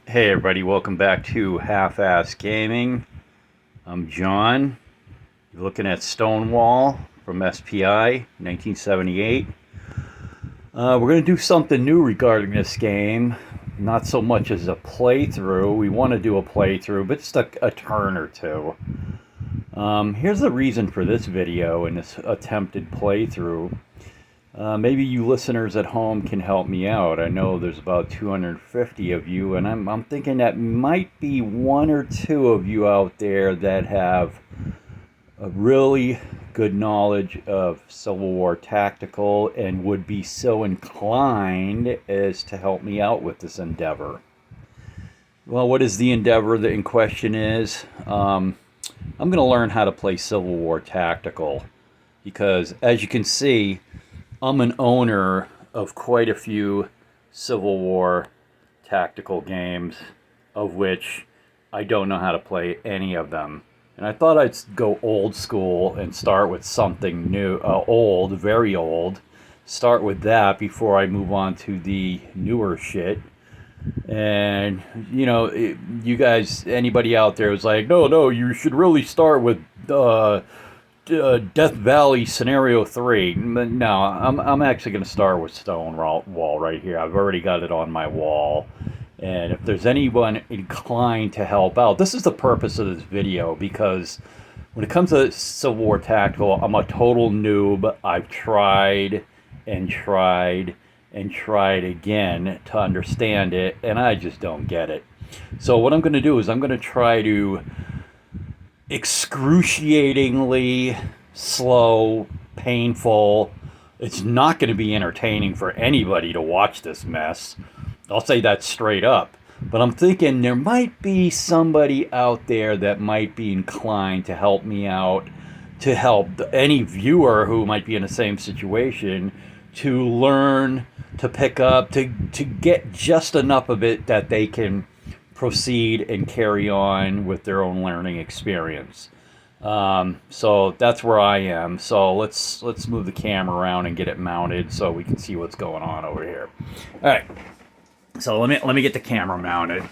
Hey everybody, welcome back to Half-Ass Gaming. I'm John. You're looking at Stonewall from SPI, 1978. We're going to do something new regarding this game. Not so much as a playthrough. We want to do a playthrough, but just a turn or two. Here's the reason for this video and this attempted playthrough. Maybe you listeners at home can help me out. I know there's about 250 of you, and I'm thinking that might be one or two of you out there that have a really good knowledge of Civil War tactical and would be so inclined as to help me out with this endeavor. Well, what is the endeavor that in question is? I'm going to learn how to play Civil War tactical because, as you can see, I'm an owner of quite a few Civil War tactical games, of which I don't know how to play any of them. And I thought I'd go old school and start with something new, old, very old. Start with that before I move on to the newer shit. And, you know, you guys, anybody out there was like, no, you should really start with Death Valley Scenario 3. No, I'm actually going to start with Stonewall right here. I've already got it on my wall. And if there's anyone inclined to help out, this is the purpose of this video, because when it comes to Civil War Tactical, I'm a total noob. I've tried and tried and tried again to understand it, and I just don't get it. So what I'm going to do is I'm going to try to excruciatingly slow, painful. It's not going to be entertaining for anybody to watch this mess. I'll say that straight up. But I'm thinking there might be somebody out there that might be inclined to help me out, to help any viewer who might be in the same situation to learn, to pick up, to get just enough of it that they can proceed and carry on with their own learning experience. So that's where I am. So let's move the camera around and get it mounted so we can see what's going on over here. All right. So let me get the camera mounted.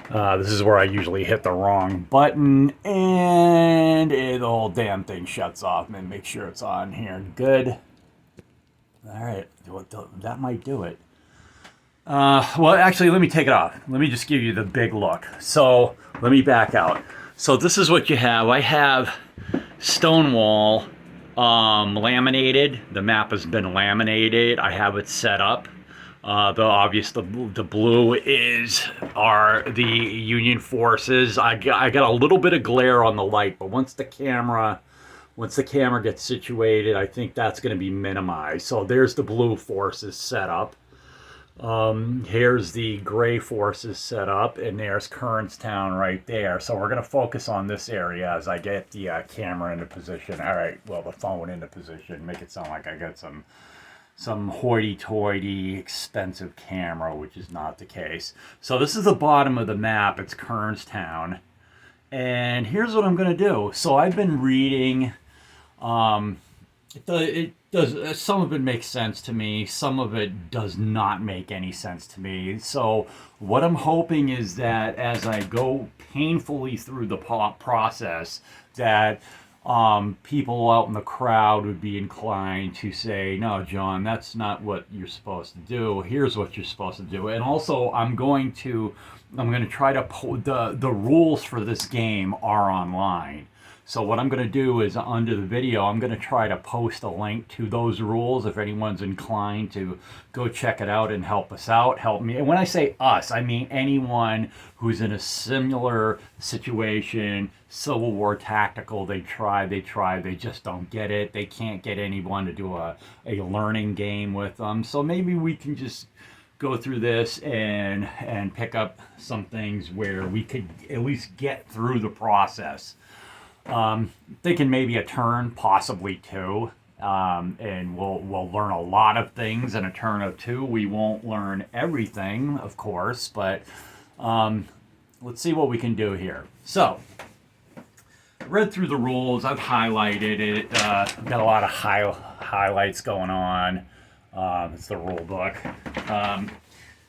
This is where I usually hit the wrong button and the whole damn thing shuts off. And make sure it's on here. Good. All right. That might do it. Well, actually, let me take it off. Let me just give you the big look. So let me back out. So this is what you have. I have Stonewall laminated. The map has been laminated. I have it set up. The blue are the Union forces. I got a little bit of glare on the light, but once the camera gets situated, I think that's going to be minimized. So there's the blue forces set up. Here's the gray forces set up, and there's Kernstown right there. So we're going to focus on this area as I get the camera into position. All right, well, the phone into position. Make it sound like I got some hoity-toity expensive camera, which is not the case. So this is the bottom of the map. It's Kernstown. And here's what I'm going to do. So I've been reading. It does. Some of it makes sense to me. Some of it does not make any sense to me. So what I'm hoping is that as I go painfully through the process, that people out in the crowd would be inclined to say, "No, John, that's not what you're supposed to do. Here's what you're supposed to do." And also, I'm going to try to the rules for this game are online. So what I'm going to do is under the video, I'm going to try to post a link to those rules if anyone's inclined to go check it out and help us out, help me. And when I say us, I mean anyone who's in a similar situation, Civil War tactical. They just don't get it. They can't get anyone to do a learning game with them. So maybe we can just go through this and pick up some things where we could at least get through the process. Thinking maybe a turn, possibly two, and we'll learn a lot of things in a turn of two. We won't learn everything, of course, but let's see what we can do here. So, read through the rules. I've highlighted it. I've got a lot of highlights going on. It's the rule book.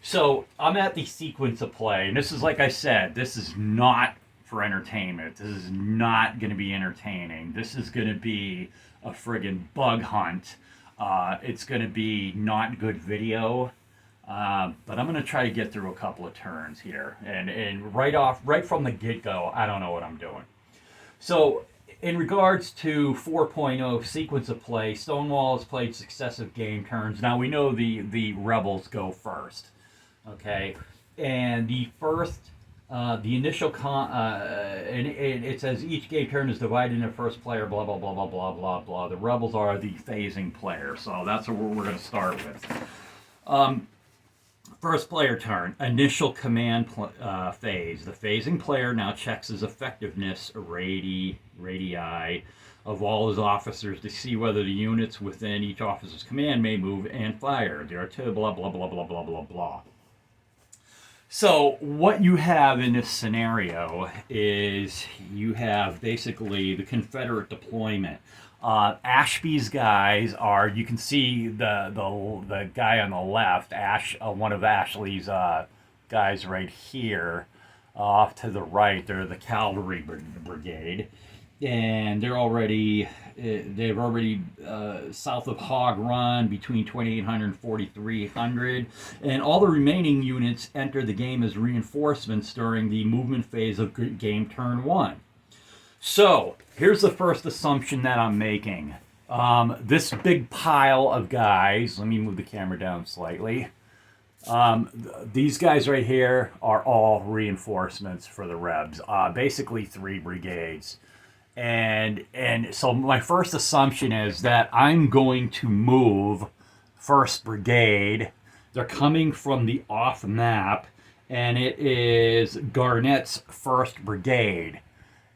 So I'm at the sequence of play, and this is, like I said, this is not for entertainment. This is not going to be entertaining. This is going to be a friggin' bug hunt. It's going to be not good video. But I'm going to try to get through a couple of turns here. And right from the get-go, I don't know what I'm doing. So in regards to 4.0 sequence of play, Stonewall has played successive game turns. Now we know the rebels go first. Okay, and the first, the initial and it says each game turn is divided into first player, blah, blah, blah, blah, blah, blah, blah. The rebels are the phasing player, so that's what we're going to start with. First player turn, initial command phase. The phasing player now checks his effectiveness radii of all his officers to see whether the units within each officer's command may move and fire. There are two blah, blah, blah, blah, blah, blah, blah. So what you have in this scenario is you have basically the Confederate deployment. Ashby's guys are, you can see the guy on the left, one of Ashley's guys right here, off to the right. They're the cavalry brigade, and they've already south of Hog Run between 2,800 and 4,300, and all the remaining units enter the game as reinforcements during the movement phase of game turn 1. So here's the first assumption that I'm making. This big pile of guys, let me move the camera down slightly. These guys right here are all reinforcements for the Rebs, basically 3 brigades. And so my first assumption is that I'm going to move 1st Brigade. They're coming from the off map, and it is Garnett's 1st Brigade.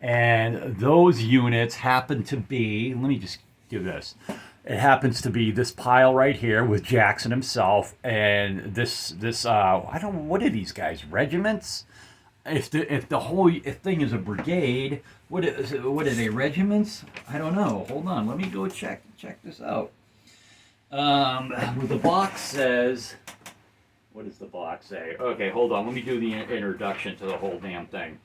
And those units happen to be, let me just do this. It happens to be this pile right here with Jackson himself, and this I don't know, what are these guys, regiments? If the whole thing is a brigade, what are they, regiments? I don't know. Hold on, let me go check this out. What the box says. What does the box say? Okay, hold on. Let me do the introduction to the whole damn thing.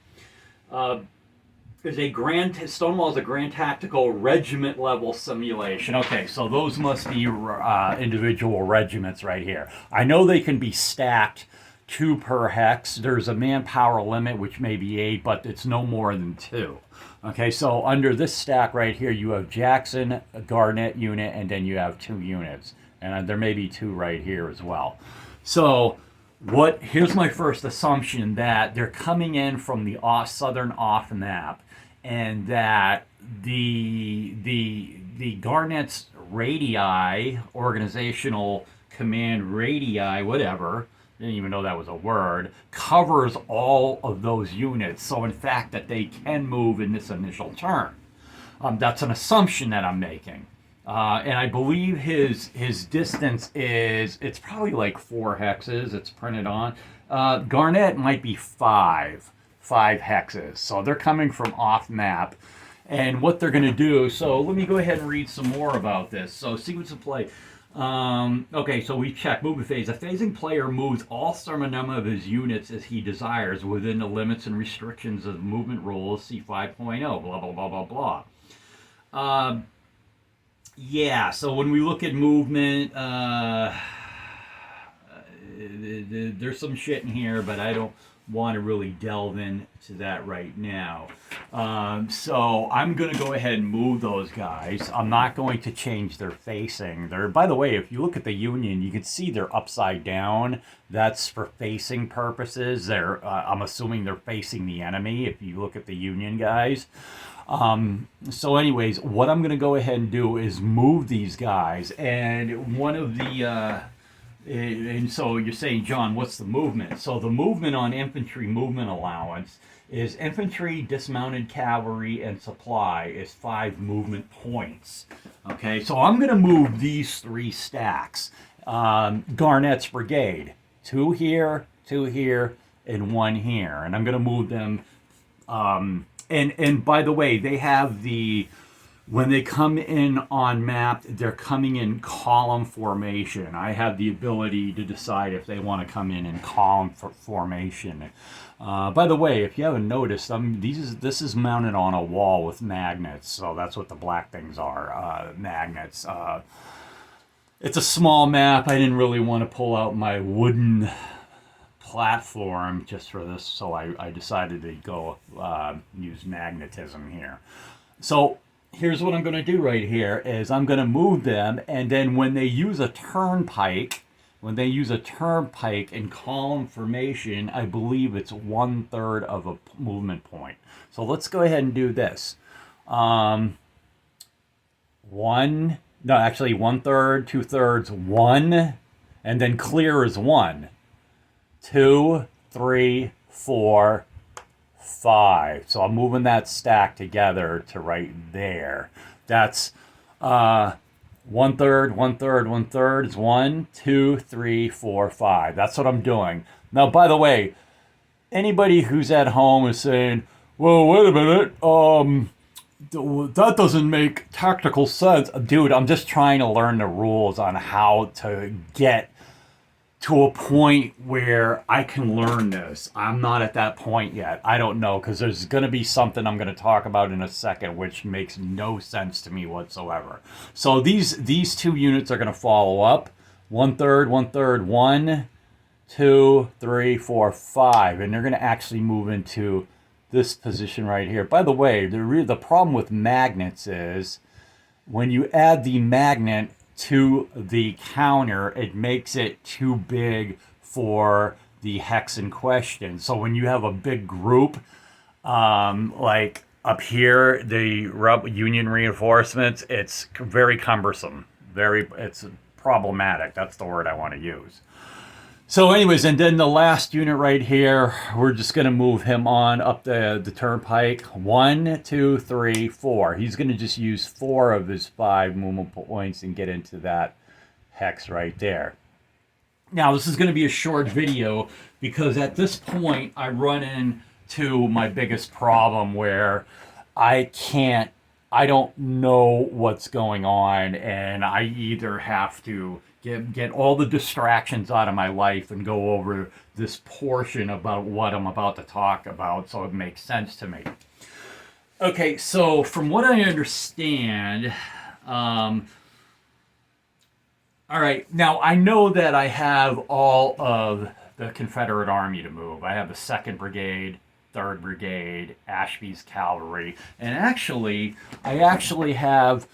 Stonewall is a grand tactical regiment level simulation. Okay, so those must be individual regiments right here. I know they can be stacked 2 per hex. There's a manpower limit, which may be 8, but it's no more than 2. Okay, so under this stack right here, you have Jackson, a Garnett unit, and then you have 2 units. And there may be 2 right here as well. So here's my first assumption, that they're coming in from the southern off map, and that the Garnett's radii, organizational command radii, whatever, didn't even know that was a word, covers all of those units. So in fact that they can move in this initial turn. That's an assumption that I'm making. And I believe his distance it's probably like 4 hexes it's printed on. Garnett might be 5 hexes. So they're coming from off map. And what they're going to do, so let me go ahead and read some more about this. So sequence of play. Okay, so we check movement phase. A phasing player moves all certain number of his units as he desires within the limits and restrictions of movement rules, see 5.0, blah, blah, blah, blah, blah. Yeah, so when we look at movement, there's some shit in here, but I don't want to really delve into that right now. So I'm going to go ahead and move those guys. I'm not going to change their facing. By the way, if you look at the Union, you can see they're upside down. That's for facing purposes. I'm assuming they're facing the enemy if you look at the Union guys. So anyways, what I'm going to go ahead and do is move these guys. And one of the... and so you're saying, John, what's the movement? So the movement on infantry movement allowance is infantry, dismounted cavalry, and supply is 5 movement points. Okay, so I'm going to move these 3 stacks. Garnett's brigade, 2 here, and 1 here. And I'm going to move them. And by the way, they have the when they come in on map, they're coming in column formation. I have the ability to decide if they want to come in column formation. By the way, if you haven't noticed, this is mounted on a wall with magnets, so that's what the black things are, magnets. It's a small map. I didn't really want to pull out my wooden platform just for this, so I decided to go use magnetism here. So here's what I'm going to do right here is I'm going to move them, and then when they use a turnpike in column formation, I believe it's 1/3 of a movement point. So let's go ahead and do this. 1/3, 2/3, 1, and then clear is 1, 2, 3, 4, 5. So I'm moving that stack together to right there. That's 1/3, 1/3, 1/3 is 1, 2, 3, 4, 5. That's what I'm doing. Now, by the way, anybody who's at home is saying, well, wait a minute, that doesn't make tactical sense. Dude, I'm just trying to learn the rules on how to get to a point where I can learn this. I'm not at that point yet. I don't know, because there's going to be something I'm going to talk about in a second which makes no sense to me whatsoever. So these two units are going to follow up. 1/3, 1/3, 1, 2, 3, 4, 5. And they're going to actually move into this position right here. By the way, the problem with magnets is when you add the magnet to the counter, it makes it too big for the hex in question. So when you have a big group, like up here, the union reinforcements, it's very cumbersome. It's problematic. That's the word I want to use. So anyways, and then the last unit right here, we're just going to move him on up the turnpike. 1, 2, 3, 4. He's going to just use 4 of his 5 movement points and get into that hex right there. Now, this is going to be a short video because at this point, I run into my biggest problem where I don't know what's going on, and I either have to get all the distractions out of my life and go over this portion about what I'm about to talk about so it makes sense to me. Okay, so from what I understand, all right, now I know that I have all of the Confederate Army to move. I have the 2nd Brigade, 3rd Brigade, Ashby's Cavalry, and I actually have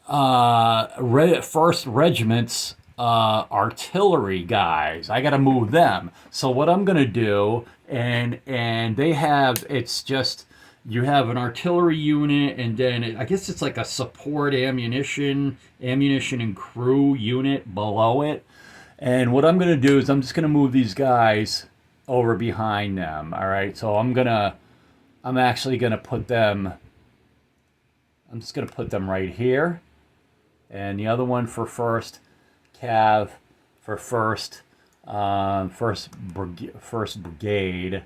1st Regiment's artillery guys. I got to move them. So what I'm going to do, and they have, it's just, you have an artillery unit, and then I guess it's like a support ammunition and crew unit below it. And what I'm going to do is I'm just going to move these guys over behind them. All right. So I'm actually going to put them, I'm just going to put them right here. And the other one for 1st Cav, for 1st Brigade.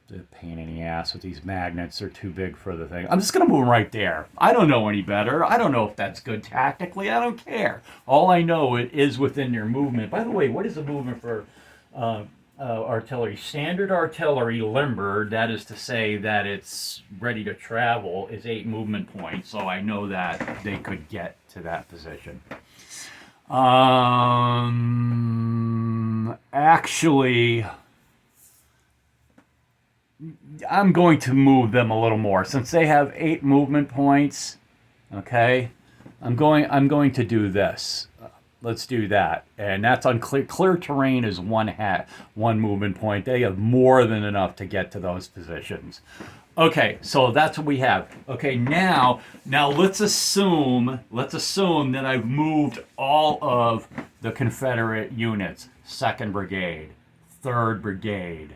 The pain in the ass with these magnets. They're too big for the thing. I'm just going to move them right there. I don't know any better. I don't know if that's good tactically. I don't care. All I know, it is within their movement. By the way, what is the movement for artillery? Standard artillery limber, that is to say that it's ready to travel, is 8 movement points. So I know that they could get to that position. Actually, I'm going to move them a little more since they have 8 movement points. Okay, I'm going to do this. Let's do that, and that's on clear terrain is 1 movement point. They have more than enough to get to those positions. Okay, so that's what we have. Okay, now let's assume that I've moved all of the Confederate units. 2nd Brigade, 3rd Brigade,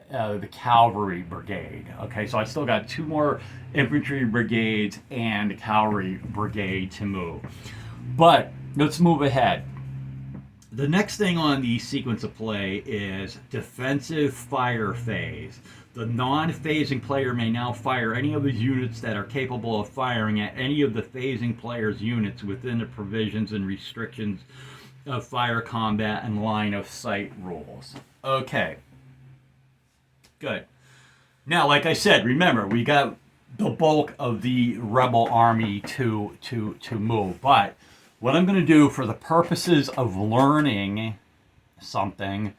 the Cavalry Brigade. Okay, so I still got 2 more infantry brigades and a cavalry brigade to move. But let's move ahead. The next thing on the sequence of play is defensive fire phase. The non-phasing player may now fire any of his units that are capable of firing at any of the phasing player's units within the provisions and restrictions of fire combat and line of sight rules. Okay. Good. Now, like I said, remember, we got the bulk of the rebel army to move. But what I'm going to do for the purposes of learning something,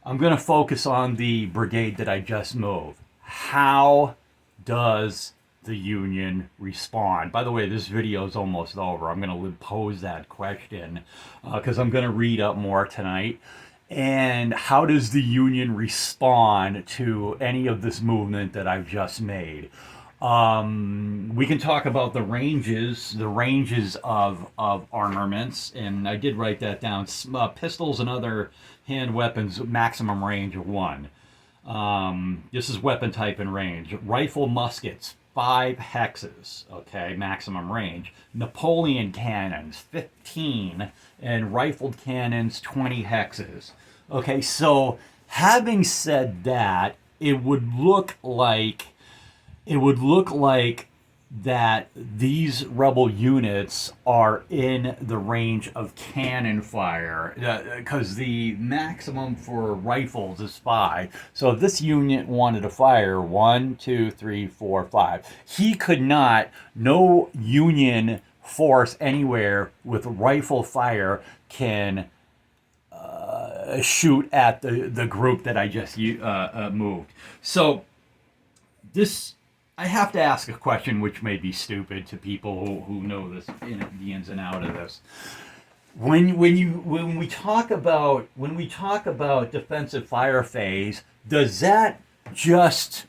I'm going to focus on the brigade that I just moved. How does the Union respond? By the way, this video is almost over. I'm going to pose that question because I'm going to read up more tonight. And how does the Union respond to any of this movement that I've just made? We can talk about the ranges of armaments, and I did write that down. Pistols and other hand weapons, maximum range of 1. This is weapon type and range. Rifle muskets, 5 hexes, okay, maximum range. Napoleon cannons, 15, and rifled cannons, 20 hexes. Okay, so having said that, it would look like that these rebel units are in the range of cannon fire, because the maximum for rifles is 5. So if this unit wanted to fire 1, 2, 3, 4, 5, he could not. No Union force anywhere with rifle fire can shoot at the group that I just moved. So this, I have to ask a question which may be stupid to people who know this, the ins and out of this. When we talk about defensive fire phase, does that just,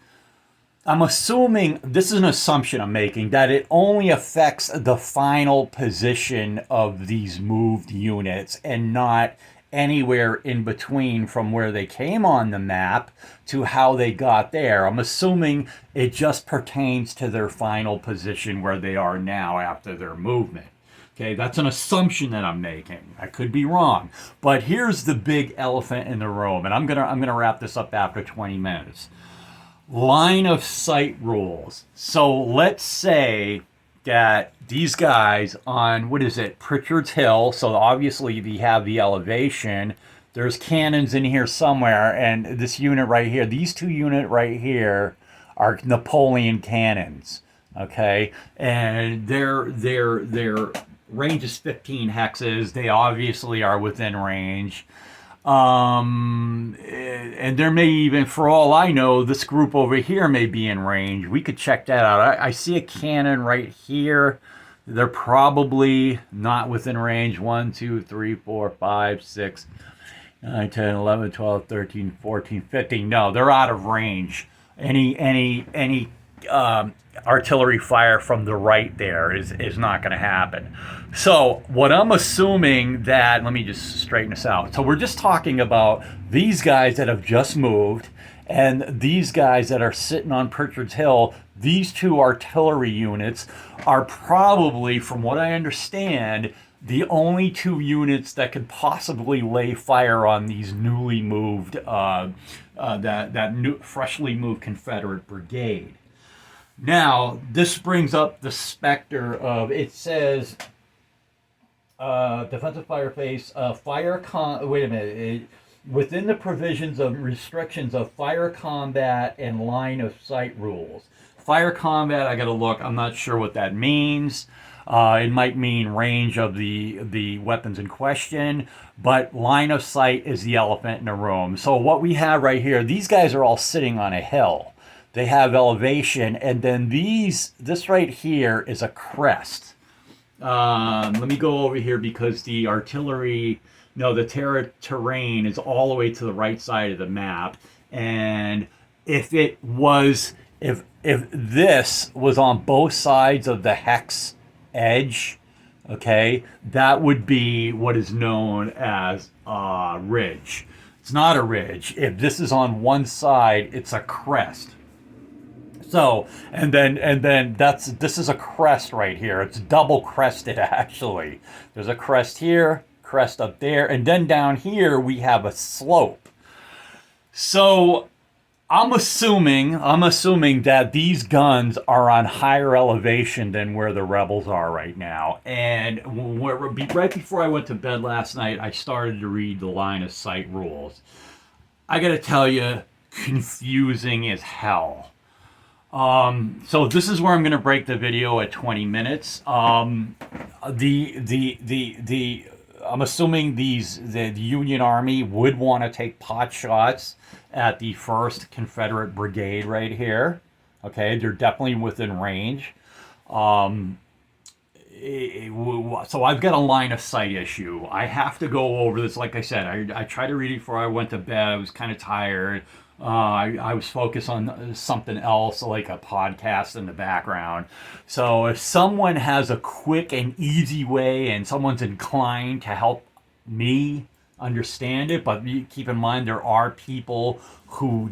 I'm assuming, this is an assumption I'm making, that it only affects the final position of these moved units and not anywhere in between from where they came on the map to how they got there. I'm assuming it just pertains to their final position where they are now after their movement. Okay, that's an assumption that I'm making. I could be wrong. But here's the big elephant in the room, and I'm gonna wrap this up after 20 minutes. Line of sight rules. So let's say that these guys on, what is it, Pritchard's Hill, so obviously we have the elevation, there's cannons in here somewhere, and this unit right here, these 2 units right here are Napoleon cannons, okay? And their range is 15 hexes. They obviously are within range. And there may even, for all I know, this group over here may be in range. We could check that out. I see a cannon right here. They're probably not within range. 1, 2, 3, 4, 5, 6, 9, 10, 11, 12, 13, 14, 15. No, they're out of range. Any artillery fire from the right there is not going to happen. So what I'm assuming that, let me just straighten this out. So we're just talking about these guys that have just moved and these guys that are sitting on Pritchard's Hill. These 2 artillery units are probably, from what I understand, the only 2 units that could possibly lay fire on these newly moved, freshly moved Confederate brigade. Now, this brings up the specter of, it says, defensive fire phase, wait a minute, within the provisions of restrictions of fire combat and line of sight rules. Fire combat, I gotta look, I'm not sure what that means. It might mean range of the weapons in question, but line of sight is the elephant in the room. So what we have right here, these guys are all sitting on a hill. They have elevation, and then this right here is a crest. Let me go over here because the artillery, no, the terrain is all the way to the right side of the map. And if this was on both sides of the hex edge, okay, that would be what is known as a ridge. It's not a ridge. If this is on one side, it's a crest. So, and then this is a crest right here. It's double crested actually. There's a crest here, crest up there, and then down here we have a slope. So I'm assuming that these guns are on higher elevation than where the rebels are right now. And right before I went to bed last night, I started to read the line of sight rules. I gotta tell you, confusing as hell. So this is where I'm gonna break the video at 20 minutes. I'm assuming the Union Army would want to take pot shots at the 1st Confederate Brigade right here. Okay, they're definitely within range. So I've got a line of sight issue. I have to go over this. Like I said, I tried to read it before I went to bed. I was kind of tired. I was focused on something else, like a podcast in the background. So if someone has a quick and easy way and someone's inclined to help me understand it, but keep in mind there are people who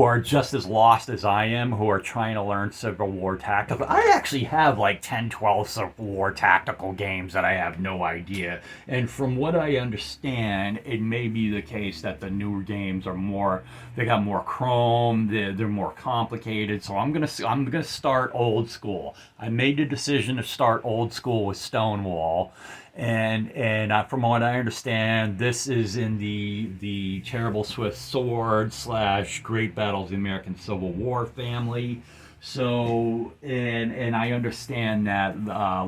are just as lost as I am, who are trying to learn Civil War tactical. I actually have like 10, 12 Civil War tactical games that I have no idea. And from what I understand, it may be the case that the newer games are they got more chrome, they're more complicated. So I'm gonna start old school. I made the decision to start old school with Stonewall. And from what I understand, this is in the Terrible Swift Sword / Great Battles of the American Civil War family. So, and I understand that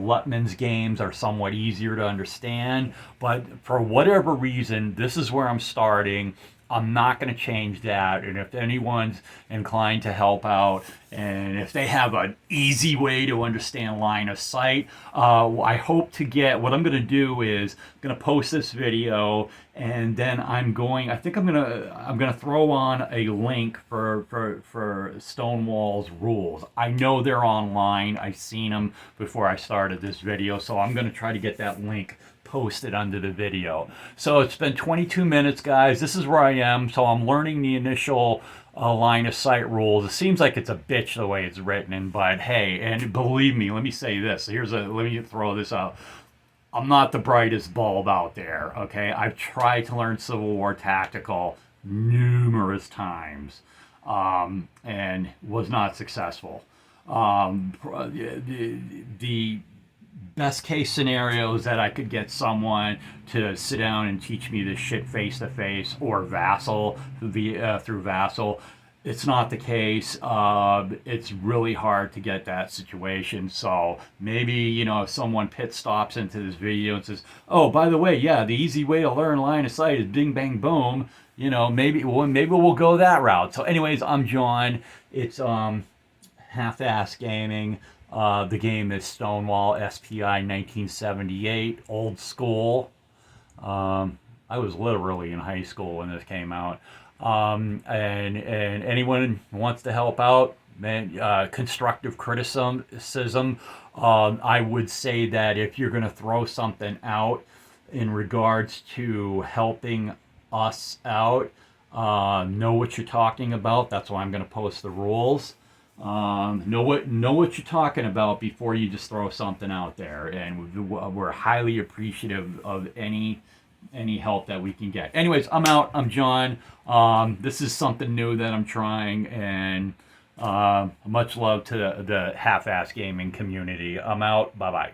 Lutman's games are somewhat easier to understand, but for whatever reason, this is where I'm starting. I'm not going to change that. And if anyone's inclined to help out, and if they have an easy way to understand line of sight, I hope to get, what I'm going to do is I'm going to post this video, and then I'm going to throw on a link for Stonewall's rules. I know they're online. I've seen them before I started this video, so I'm going to try to get that link posted under the video. So it's been 22 minutes, guys. This is where I am. So I'm learning the initial line of sight rules. It seems like it's a bitch the way it's written, but hey, and believe me, let me say this. Let me throw this out. I'm not the brightest bulb out there, okay? I've tried to learn Civil War tactical numerous times, and was not successful. The best case scenario is that I could get someone to sit down and teach me this shit face to face, or Vassal through Vassal. It's not the case. It's really hard to get that situation. So maybe, if someone pit stops into this video and says, "Oh, by the way, yeah, the easy way to learn line of sight is bing, bang, boom." Maybe we'll go that route. So, anyways, I'm John. It's Half-Ass Gaming. The game is Stonewall SPI 1978, old school. I was literally in high school when this came out. And anyone who wants to help out, constructive criticism. I would say that if you're going to throw something out in regards to helping us out, know what you're talking about. That's why I'm going to post the rules. Know what you're talking about before you just throw something out there, and we're highly appreciative of any help that we can get. Anyways, I'm out. I'm John. This is something new that I'm trying, and much love to the Half-Ass Gaming community. I'm out. Bye bye.